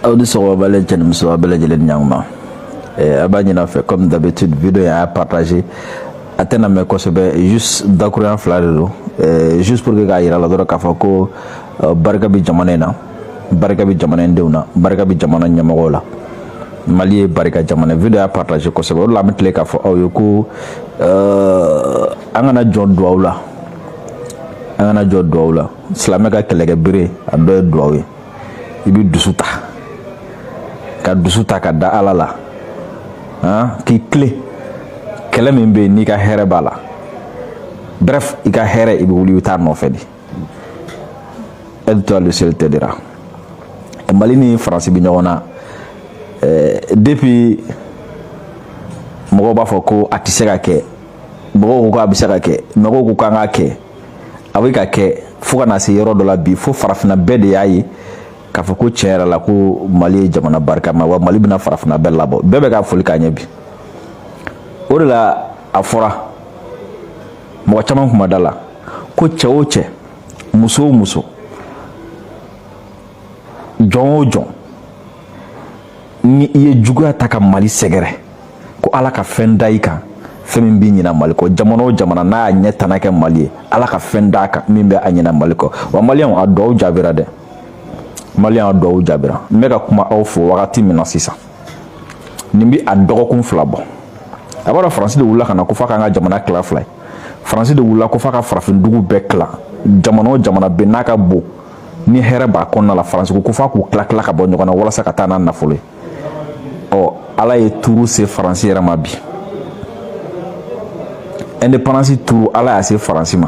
Audition Balé Muso Balé Jelen Nyangma. Abanyina fait comme d'habitude vidéo à partager. Atteindre mes conseils juste d'accord en fleur juste pour que gars y la dora kafako barka bi jamanena barka bi jamanen dewna barka bi jamana nyamagola mali barka jamana vidéo à partager conseil la mettre kafo aw yoko angana joddo awla angana joddo awla islamaka kelege bire ado do awe ibi dusuta ka da alala ki clé kele min be ni ka here bala bref i ka here ibi wuli utar no fedi edto le sel tedira mali ni france bi ñona depuis mo ba foko atisera ke bo ko abisera ke no ko kanga ke awika ke fuka na se yoro do la bi fo farafina bede yayi ka foko chera la ko mali jamana barka ma wa mali bina farafina bella bo bebe ka foli ka nyabi orila afora mo chaman kuma dala ko cheoche muso jon ni ye jugu ataka mali segere ko ala ka fenda ika femin bi nyina mali ko jamana na nyeta na ke mali ala ka fenda ka min be anyina mali ko wa mali on ado jabira de mali on ado jabira mega kuma awfo wakati mina sisa nimbi adogo kun flabo abara france de wula kana ko faka nga jamana kla fly france de wula ko faka farafin dugu be kla jamana be naka bo ni here ba konna la france ko fa ko kla ka bo nyona wala saka tana na fule o ala e turu se france era mabi indépendance turu ala ya se france ma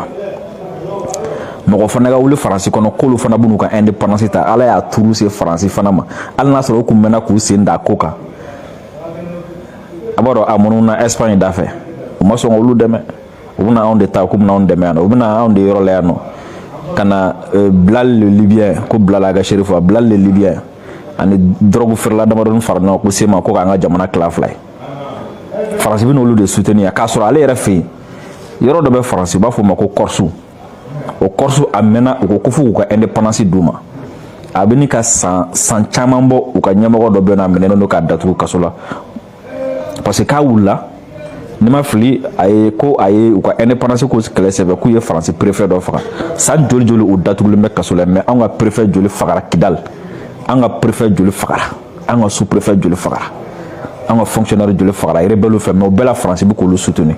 moko fana ga wuli france kono kolu fana bunu ka indépendance ta ala ya turu se france fana ma ala na so ko mena ku se nda koka abaro amununa Espagne dafe o maso ngolu deme ubuna on de ta ko na on deme no ubuna on de yoro le no kana blal le libyen ko blala ga sherifa blal le libyen ani drogu ferla dama don farno ko sema ko nga jamana clafly france bi no lu de soutenir ka sura ale refi yoro do be france ba fo mako korsu o korsu amena ko kufu ko indépendance duma abini ka san chamambo ko nyamago do be na meneno no ka datu kasola parce que ka wula nima fili ay ko ay ko indépendance ko klese be ku ye france préfet do faka sa joli o datugul me kasola mais anga préfet joli fakara kidal anga préfet joli fakara anga sous préfet joli fakara anga fonctionnaire joli fakara rebelle fait mais bela france bi ko le soutenir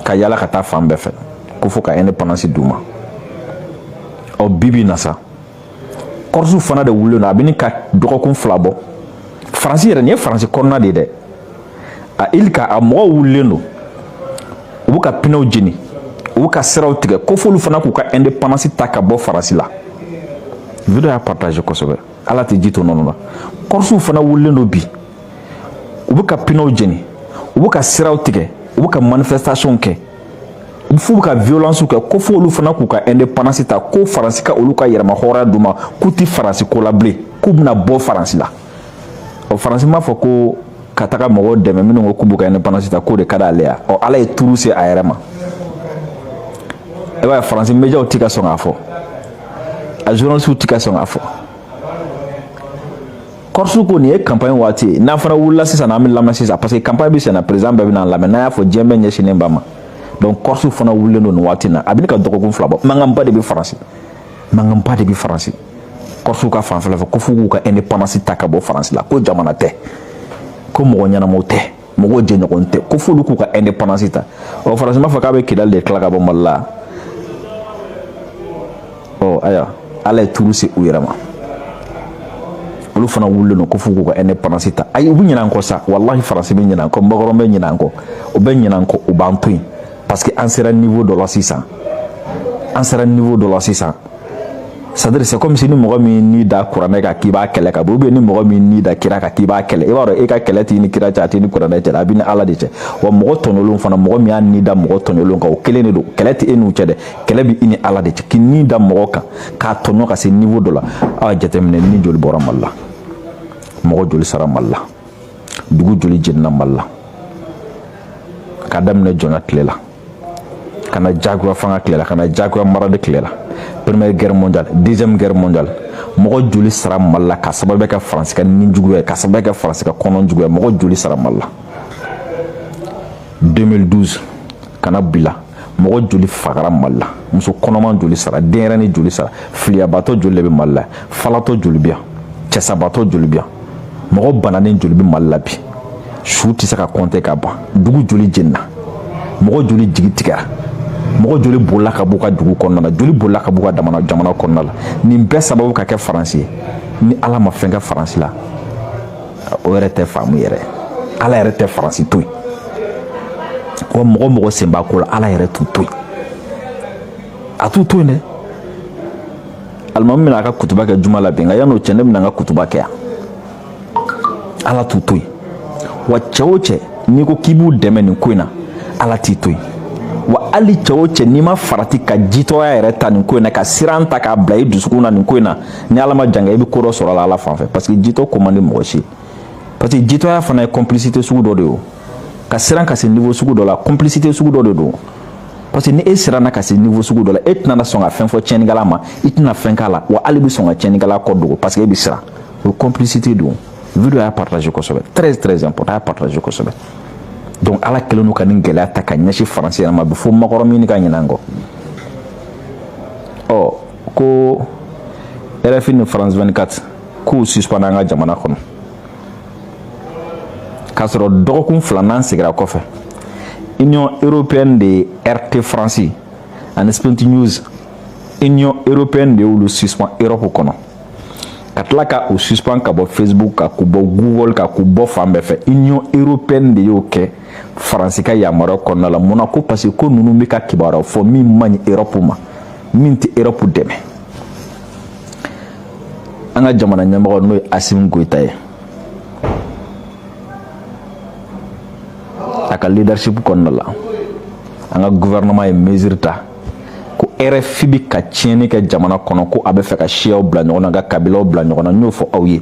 ka yala ka ta fambe fe ko fo ka indépendance duma o bibi nasa korsu fana de wulo na bini ka doko kun flabo france yere ni france korna de a ilka a mo wulendo u ka pinaw jini u ka siraw tige ko folu fana ku ka indépendance ta ka bo france la video a partager ko sobe ala te jito nono la korsu fana wulendo bi u ka pinaw jini u ka siraw tige u ka manifestation ke u fu ka violence ke ko folu fana ku ka indépendance ta ko france ka olu ka yerma hora duma ku ti france ko la blé ku na bo france la o france ma fo ko kataka mogo deme minu ngo kubuka indépendance ta ko de kada alea o ala e turu se ayrema e wa france media o tika son afo a journaliste o tika son afo korsu ko ni e campagne wati na fana wula sisa na min lama sisa parce que campagne bi se na président be na lama na ya fo jembe nye shine mbama donc korsu fana wule no wati na abini ka doko kun flabo mangamba de bi france korsu ka fan fala ko fugu ka indépendance ta ka bo france la ko jamana te ko mo nyana mote mo go je nyokonte ko fulu ku ka indépendance ta o france ma fa ka be kidal de klaka bo malla o aya ala turusi uyirama olu fana wulle no ko fugu ka indépendance ta ay bu nyina ko sa wallahi france be nyina ko mbogoro be nyina ko o be nyina ko o bantu parce que en sera niveau de la 600 c'est-à-dire c'est comme si nous m'aurions ni da courant ka kiba kele ka bobe ni m'aurions ni da kira ka kiba kele e baro e ka kele ti ni kira cha ti ni courant cha abini ala de che wa mo tonolo fana mo mi an ni da mo tonolo ka o kele ne do kele ti enu che de kele bi ini ala de che ki ni da mo ka tonno ka se niveau de la a jetemne ni joli boram Allah mo joli saram Allah dugu joli jenna malla kadam ne jonat lela kana jagwa fanga klela kana jagwa marade klela première guerre mondiale, deuxième guerre mondiale. Mogo joli sara malla ka sababu ka France ka ninjugu ka sababu ka France ka kononjugu mogo joli sara malla. 2012 kana bila mogo joli fagara malla muso kɔnɔman joli sara denrani joli sara filiyabato joli be malla falato joli biya cɛsabato joli biya mogo bananen joli be malla bi su ti se ka compter ka ban dugu joli jenna mogo joli jigi tigɛra mogo joli bolla ka b'u ka dugu kɔnɔna la joli bolla ka b'u ka jamana kɔnɔna la nin bɛɛ sababu ka kɛ faransi ye ni ala ma fɛn kɛ faransi la o yɛrɛ tɛ faamu yɛrɛ ala yɛrɛ tɛ faransi to yen wa mɔgɔ sen b'a ko la ala yɛrɛ t'u to yen a t'u to yen dɛ alimami bɛna a ka kutuba kɛ juma la bi nka yan'o cɛ ne bɛna n ka kutuba kɛ yan ala t'u to yen wa cɛ o cɛ n'i ko k'i b'u dɛmɛ nin ko in na ala t'i to yen wa hali cɛ o cɛ n'i ma farati ka jitɔya yɛrɛ ta nin ko in na ka siran ta k'a bila i dusukun na nin ko in na ni ala ma jan kɛ i bɛ ko dɔ sɔrɔ a la ala fan fɛ parce que jitɔ ko man di mɔgɔ si parce que jitɔya fana ye complicité sugu dɔ de ye ka siran ka se niveau sugu dɔ la complicité sugu dɔ de don parce que ni e siranna ka se niveau sugu dɔ la e tɛna sɔn ka fɛn fɔ tiɲɛnikɛla ma i tɛna fɛn k'a la wa hali bɛ sɔn ka tiɲɛnikɛla kɔ dogo parce que e bɛ siran o complicité don video y'a partager kosɛbɛ très important a y'a partager kosɛbɛ donc ala kɛlen don ka nin gɛlɛya ta ka ɲɛsin faransi yɛrɛ ma bi fo makɔrɔ min ka ɲinɛ an kɔ ɔ ko RFI ni France 24 k'u suspend an ka jamana kɔnɔ k'a sɔrɔ dɔgɔkun filanan seginna kɔfɛ Union européenne de RT France ani Sputnik News Union européenne de y'olu suspend Europe kɔnɔ ka tila ka o suspend ka bɔ Facebook ka k'u bɔ Google ka k'u bɔ fan bɛɛ fɛ Union européenne de y'o kɛ faransi ka yamaruya kɔnɔna la mun na ko parce que ko ninnu bɛ ka kibaruya fɔ min man ɲi Europe ma min tɛ Europe dɛmɛ an ka jamana ɲɛmɔgɔ n'o ye Assimi Goïta ye a ka leadership kɔnɔna la an ka gouvernement ye mesure ta ko RFI bɛ ka tiɲɛni kɛ jamana kɔnɔ ko a bɛ fɛ ka siyaw bila ɲɔgɔn na ka kabilaw bila ɲɔgɔn na n y'o fɔ aw ye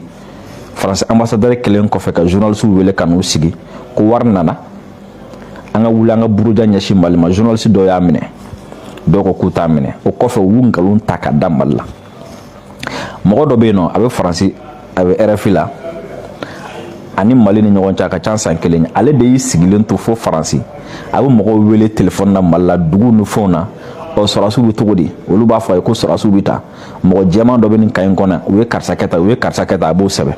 faransi ambassadeur kelen kɔfɛ ka journalistes wele ka n'u sigi ko wari nana an ka wuli an ka buruja ɲɛsin Mali ma journaliste dɔw y'a minɛ dɔw ko k'u t'a minɛ o kɔfɛ u y'u nkalon ta ka da Mali la mɔgɔ dɔ bɛ yen nɔ a bɛ faransi a bɛ RFI la ani Mali ni ɲɔgɔn cɛ a ka ca san kelen ye ale de y'i sigilen to fo faransi a bɛ mɔgɔw wele téléphone na Mali la dugu ni fɛnw na ɔ sɔrɔsiw bɛ cogo di olu b'a fɔ a ye ko sɔrɔsiw bɛ taa mɔgɔ jɛman dɔ bɛ nin ka in kɔnɔ u ye karisa kɛ tan u ye karisa kɛ tan a b'o sɛbɛn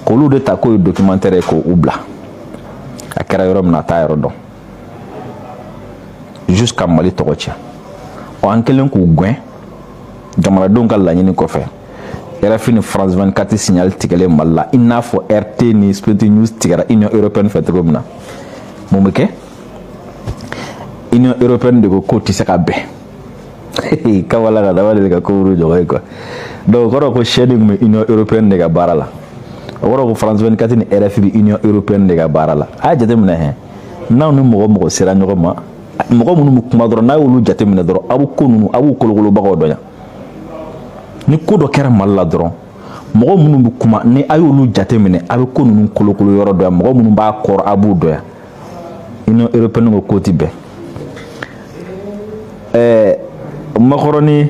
k'olu de ta k'o ye documentaire ye k'o bila a kɛra yɔrɔ min na a t'a yɔrɔ dɔn jusqu'à Mali tɔgɔ tiɲɛ ɔ an kɛlen k'u gɛn jamanadenw ka laɲini kɔfɛ RFI ni France 24 signal tigɛlen Mali la i n'a fɔ RT ni Sputnik News tigɛra Union européenne fɛ cogo min na mun bɛ kɛ Union européenne de ko k'o tɛ se ka bɛn kawala ka daba de ka ko wuru jɔgɔ ye quoi donc o kɔrɔ ko chaîne kun bɛ Union européenne de ka baara la o kɔrɔ ko France 24 ni RFI bɛ Union européenne de ka baara la a y'a jateminɛ hɛn n'aw ni mɔgɔ sera ɲɔgɔn ma mɔgɔ minnu bɛ kuma dɔrɔn n'a y'olu jateminɛ dɔrɔn aw bɛ ko ninnu aw b'u kolokolobagaw dɔn yan ni ko dɔ kɛra Mali la dɔrɔn mɔgɔ minnu bɛ kuma ni a y'olu jateminɛ a bɛ ko ninnu kolokolo yɔrɔ dɔ yan mɔgɔ minnu b'a kɔrɔ a b'u dɔn yan Union européenne ko k'o tɛ bɛn makɔrɔni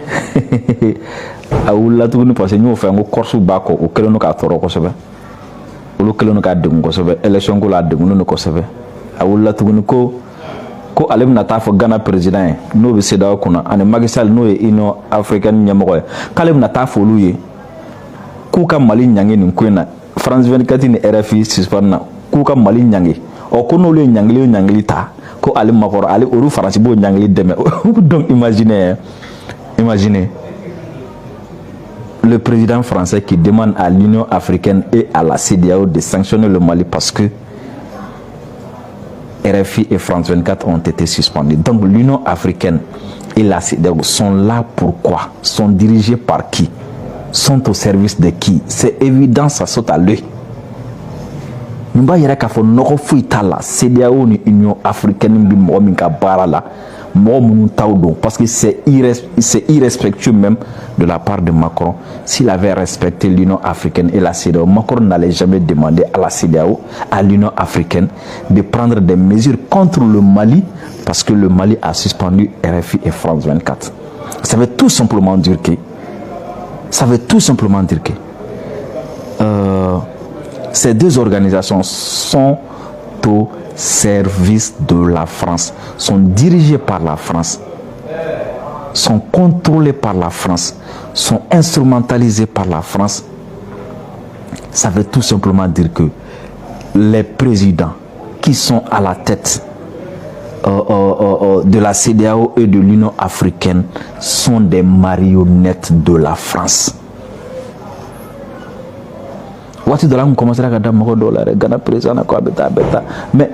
a wulila tuguni parce que n y'o fɛ n ko Corse b'a kɔ o kɛlen don k'a tɔɔrɔ kosɛbɛ olu kɛlen don k'a degun kosɛbɛ élection ko la a degunnen don kosɛbɛ a wulila tuguni ko ale bɛna taa fɔ Ghana président ye n'o bɛ CEDEAO kunna ani Macky Sall n'o ye Union africaine ɲɛmɔgɔ ye k'ale bɛna taa fɔ olu ye k'u ka Mali ɲangi nin ko in na France 24 ni RFI suspend na k'u ka Mali ɲangi ɔ ko n'olu ye ɲangili ta ko ale makɔrɔ ale olu faransi b'o ɲangili dɛmɛ donc imaginez le président français qui demande à l'Union africaine et à la CEDEAO de sanctionner le Mali parce que RFI et France 24 ont été suspendus. Donc l'Union africaine et la CEDEAO sont là pourquoi? Sont dirigés par qui? Sont au service de qui? C'est évident, ça saute à l'œil. Nous avons dit que la CEDEAO ni Union africaine parce que c'est irrespectueux même de la part de Macron. S'il avait respecté l'Union africaine et la CEDEAO, Macron n'allait jamais demander à la CEDEAO, à l'Union africaine, de prendre des mesures contre le Mali parce que le Mali a suspendu RFI et France 24. Ça veut tout simplement dire que ces deux organisations sont au service de la France, sont dirigées par la France, sont contrôlées par la France, sont instrumentalisées par la France. Ça veut tout simplement dire que les présidents qui sont à la tête de la CEDEAO et de l'Union africaine sont des marionnettes de la France. Mais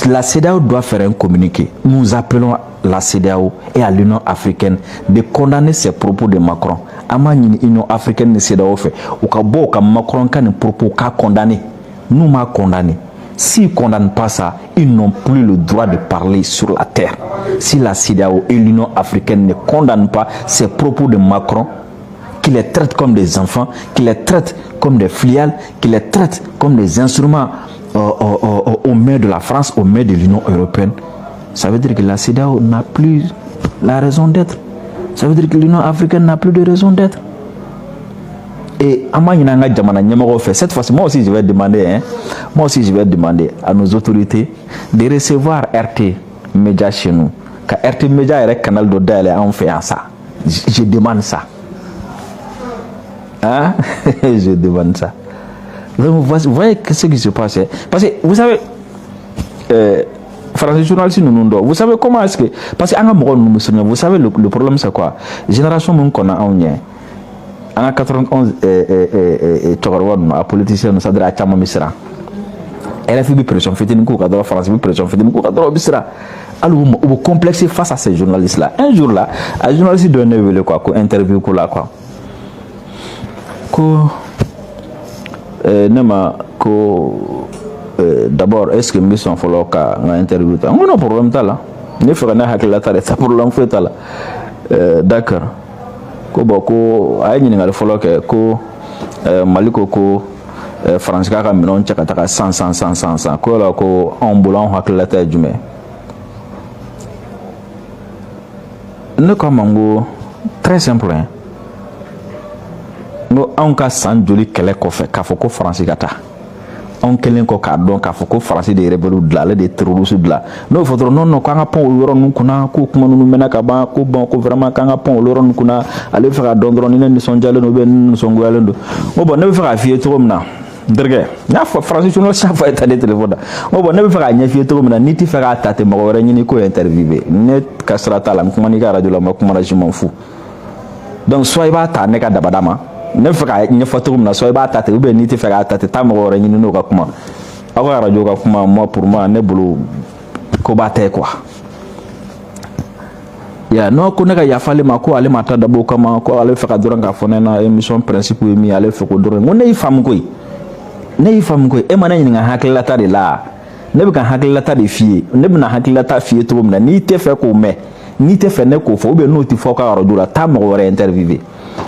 la CEDEAO doit faire un communiqué. Nous appelons la CEDEAO et à l'Union africaine de condamner ces propos de Macron. L'Union africaine de CEDEAO fait. Macron a un propos qu'a condamné. Nous m'a condamné. S'ils ne condamnent pas ça, ils n'ont plus le droit de parler sur la terre. Si la CEDEAO et l'Union africaine ne condamnent pas ces propos de Macron, qui les traite comme des enfants, qui les traite comme des filiales, qui les traite comme des instruments aux mains de la France, aux mains de l'Union européenne, ça veut dire que la CEDEAO n'a plus la raison d'être. Ça veut dire que l'Union africaine n'a plus de raison d'être. Et cette fois-ci, moi aussi je vais demander à nos autorités de recevoir RT Média chez nous. Car RT Média est un canal de DL en fait ça. Je demande ça. Hein? Je demande ça. Donc vous voyez ce qui se passe. Parce que vous savez, français journaliste vous savez comment est-ce que, parce que vous savez le problème c'est quoi? Génération nous qu'on a en en 91 a politicien nous s'adresse à Chama Misra. Elle a fait une pression, fait une cour à France, une pression, fait une cour à Misra. Alors vous complexez face à ces journalistes là. Un jour là, un journaliste de Neville quoi, interview quoi. D'abord est-ce que mission follow ka interview ta on a problème ta là ne fera na hakila ta ça problème fait ta là d'accord ko boko ay ni ngal follow ke ko maliko ko France ka minon chaka ta 100 ko la ko ambulant hakila ta jume ne comme très simple hein no on ka san joli kele ko fe ka foko France gata on kelen ko ka don ka foko France de rebelu de la de terroristes de la no fotro non ko nga pon yoro nu kuna ko kuma nu mena ka ba ko bon ko vraiment ka nga pon yoro nu kuna ale fera don dron ni son jale no ben son gwalendo o bon ne fera fier to mna derge na fo France no sa fa ta de téléphone o bon ne fera nya fier to mna ni ti fera tate mo wora ni ko interviewer net kasrata la kuma ni ga radio la kuma je m'en fous donc soit ba ta ne ka dabadama ne fera une photo comme ça ba tata ou bien ni te fera tata ta mo wora ni no ka kuma awa radio ka kuma moi pour moi ne bulu ko bate quoi ya no ko ne ka ya fale ma ko ale mata dabo kama ko ale fera doran ka fona na émission principe mi ale fe ko doran ne fam ko e mana ni nga hakila ta de la ne bi kan hakila ta de fie ne bi na hakila ta fie to mo na ni te fe ko me ni te fe ne ko fo be no ti fo ka radio la ta mo wora interviewer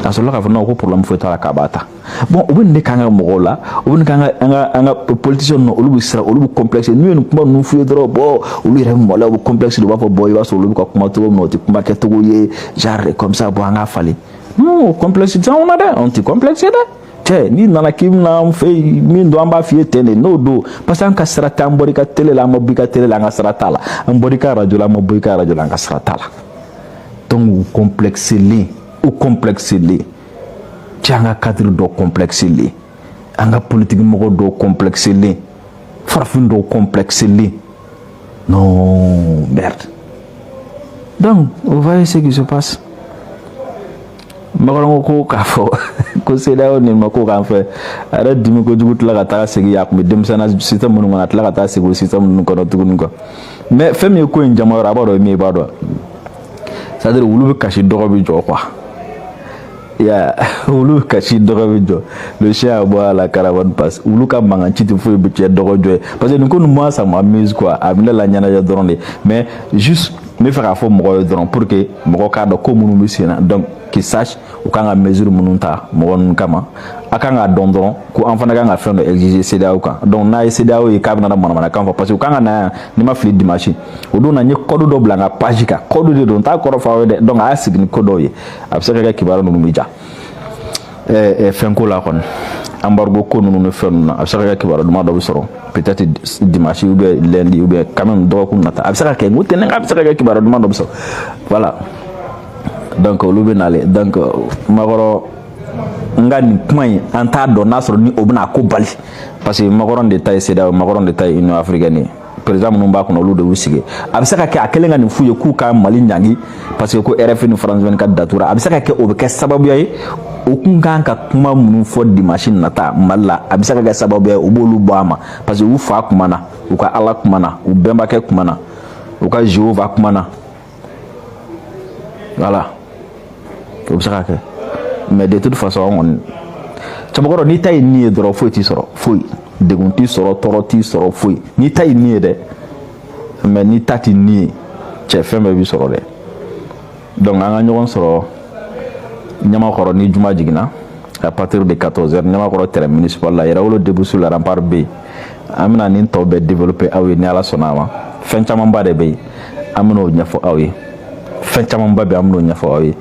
à ce moment là, problème faut la kabata. Bon, on ne kanga mogola, on kanga anga politicien no olu sera olu complexe. Nous nous fouiller trop bon, olu rem mola au complexe de ba boy va sur olu ko kuma to no ti kuma ke to ye genre comme ça bo anga fali. Non, complexe ça on a des anti complexe de. Ni nana kim na on fait min do amba fie tene no do parce que sera tambori ka tele la mo bika tele la nga sera tala. Ambori ka radio la mo bika radio la nga sera tala. Donc complexe li ou complexe li tianga cadre do complexe li anga politique mo do complexe li farfin do complexe li non merde. Donc vous voyez ce qui se passe magalongo ko ka fo ko CEDEAO ni mako ka fa ara dimi ko jugut la ta segi yak mi dem sana système mun ngana la ta segi système mun ko no tugun ko mais femi ko en jamara ba do mi ba do ça dire wulu kashi dogo bi jo quoi ya wulu kashi dogo bi jo le chien boit la caravane passe wulu ka manga chiti fo bi che dogo jo parce que nous moi ça m'amuse quoi amina la nyana ya doron mais juste me faire fo mo doron pour que mo ka do ko munu misina donc qui sache ou quand mesure mununta mo won kama akan ka dɔn dɔrɔn ko an fana kan ka fɛn dɔ exiger CEDEAO kan donc n'a ye CEDEAO ye k'a bɛna manamanakan fɔ parce que u kan ka na yan ni ma fili dimanche o don na n ye code dɔ bila n ka page kan code de don n t'a kɔrɔ fɔ aw ye dɛ donc a y'a sigi ni code dɔw ye a bɛ se ka kɛ kibaruya ninnu bɛ ja fɛn ko la kɔni embargo ko ninnu ni fɛn ninnu na a bɛ se ka kɛ kibaruya duman dɔ bɛ sɔrɔ peut-être dimanche ou bien lundi ou bien quand même dɔgɔkun nata a bɛ se ka kɛ n ko tɛnɛn a bɛ se ka kɛ kibaruya duman dɔ bɛ sɔrɔ voilà donc olu bɛ nalen donc Makɔrɔ nga ni kuma in an t'a dɔn n'a sɔrɔ ni o bɛna ko bali parce que Macron de ta ye CEDEAO Macron de ta ye Union africaine président minnu b'a kɔnɔ olu de y'u sigi a bɛ se ka kɛ a kɛlen ka nin f'u ye k'u ka Mali ɲangi parce que ko RFI ni France 24 datura a bɛ se ka kɛ o bɛ kɛ sababuya ye o kun kan ka kuma minnu fɔ dimanche nata Mali la a bɛ se ka kɛ sababuya ye u b'olu bɔ a ma parce que u fa kuma na u ka Ala kuma na u bɛnbakɛ kuma na u ka Jehova kuma na voilà o bɛ se ka kɛ mais de toute façon on Cɛbakɔrɔ n'i ta ye nin ye dɔrɔn foyi t'i sɔrɔ foyi degun t'i sɔrɔ tɔɔrɔ t'i sɔrɔ foyi n'i ta ye nin ye dɛ mais n'i ta tɛ nin ye cɛ fɛn bɛɛ b'i sɔrɔ dɛ donc an ka ɲɔgɔn sɔrɔ Ɲamakɔrɔ ni juma jiginna à partir de 14h Ɲamakɔrɔ terrain municipal la Yɛrɛwolo debout sur la rempart B an bɛna nin tɔ bɛɛ développer aw ye ni Ala sɔnna a ma fɛn camanba de bɛ yen an bɛn'o ɲɛfɔ aw ye fɛn camanba bɛ yen an bɛn'o ɲɛfɔ aw ye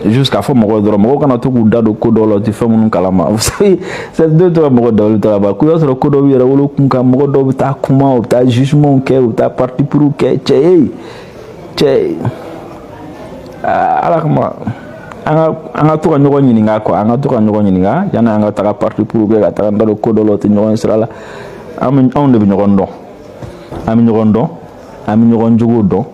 jusqu'à fɔ mɔgɔw dɔrɔn mɔgɔw kana to k'u da don ko dɔw la u tɛ fɛn minnu kalama vous savez c'est deux to ka mɔgɔ dawuli to la ba ko y'a sɔrɔ ko dɔw bɛ Yɛrɛwolo kun kan mɔgɔ dɔw bɛ taa kuma u bɛ taa jugement kɛ u bɛ taa parti pris kɛ cɛ Ala kama an ka to ka ɲɔgɔn ɲininka quoi an ka to ka ɲɔgɔn ɲininka yanni an ka taga parti pris kɛ ka taga n da don ko dɔw la u tɛ ɲɔgɔn sira la anw de bɛ ɲɔgɔn dɔn an bɛ ɲɔgɔn dɔn an bɛ ɲɔgɔn jogo dɔn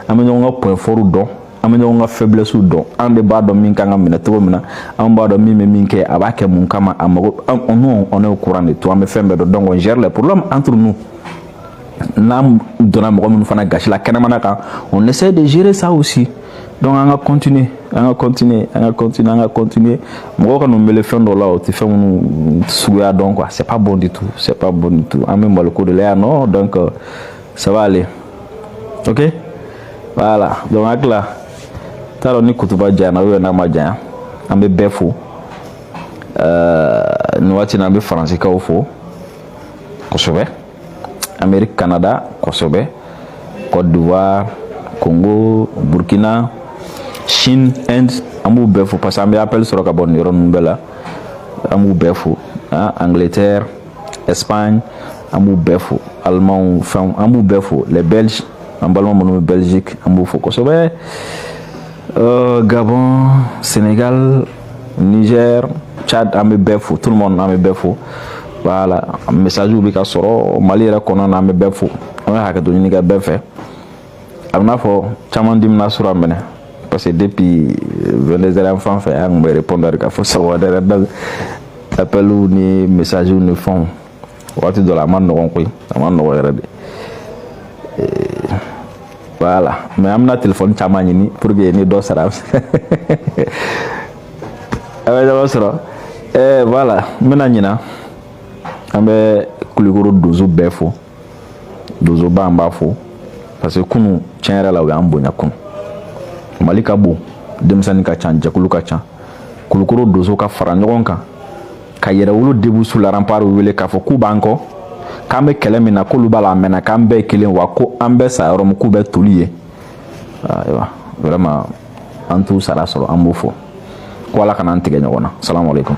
an bɛ ɲɔgɔn ka point fort dɔn an bɛ ɲɔgɔn ka faiblesse dɔn an de b'a dɔn min kan ka minɛ cogo min na an b'a dɔn min bɛ min kɛ a b'a kɛ mun kama a mago nous on est au courant de tout an bɛ fɛn bɛɛ dɔn donc on gère les problèmes entre nous n'an donna mɔgɔ minnu fana gasi la kɛnɛmana kan on essaie de gérer ça aussi donc an ka continuer mɔgɔw ka n'u mele fɛn dɔw la o tɛ fɛn minnu suguya dɔn quoi c'est pas bon du tout an bɛ malo ko de la yan nɔ donc ça va aller ok voilà donc hakili t'a dɔn ni kutuba janyana ou bien n'a ma janya an bɛ bɛɛ fo nin waati na an bɛ faransikaw fo kosɛbɛ Amérique Canada kosɛbɛ Côte d'Ivoire Congo Burkina Chine Inde an b'u bɛɛ fo parce que an bɛ appel sɔrɔ ka bɔ nin yɔrɔ ninnu bɛɛ la an b'u bɛɛ fo Angleterre Espagne an b'u bɛɛ fo Allemagne fɛnw an b'u bɛɛ fo les Belges an balima minnu bɛ Belgique an b'u fo kosɛbɛ Gabon Sénégal Niger Tchad an bɛ bɛɛ fo tout le monde an bɛ bɛɛ fo voilà message bɛ ka sɔrɔ Mali yɛrɛ kɔnɔ na an bɛ bɛɛ fo an bɛ hakɛto ɲini kɛ bɛɛ fɛ a bɛ n'a fɔ caman dimina sura minɛ parce que depuis 22h an fan fɛ an kun bɛ répondre ka fɔ sago wɛrɛ donc appelw ni message ni fɛnw waati dɔ la a ma nɔgɔn koyi a ma nɔgɔn yɛrɛ de voilà mais an bɛna téléphone caman ɲini pour que ni dɔ sara a bɛ ɲɔgɔn sɔrɔ voilà n bɛna ɲina an bɛ Kulikoro donso bɛɛ fo donso ba an b'a fo parce que kunu tiɲɛ yɛrɛ la u y'an bonya kunu Mali ka bon denmisɛnnin ka ca jɛkulu ka ca Kulikoro donso ka fara ɲɔgɔn kan ka Yɛrɛwolo debout sur la rempart wele k'a fɔ k'u b'an kɔ k'an bɛ kɛlɛ min na k'olu b'a la a mɛnna k'an bɛɛ ye kelen wa ko an bɛɛ sa yɔrɔ min k'u bɛ toli ye ayiwa vraiment an t'u sara sɔrɔ an b'o fɔ ko Ala kana an tigɛ ɲɔgɔn na salamu aleykum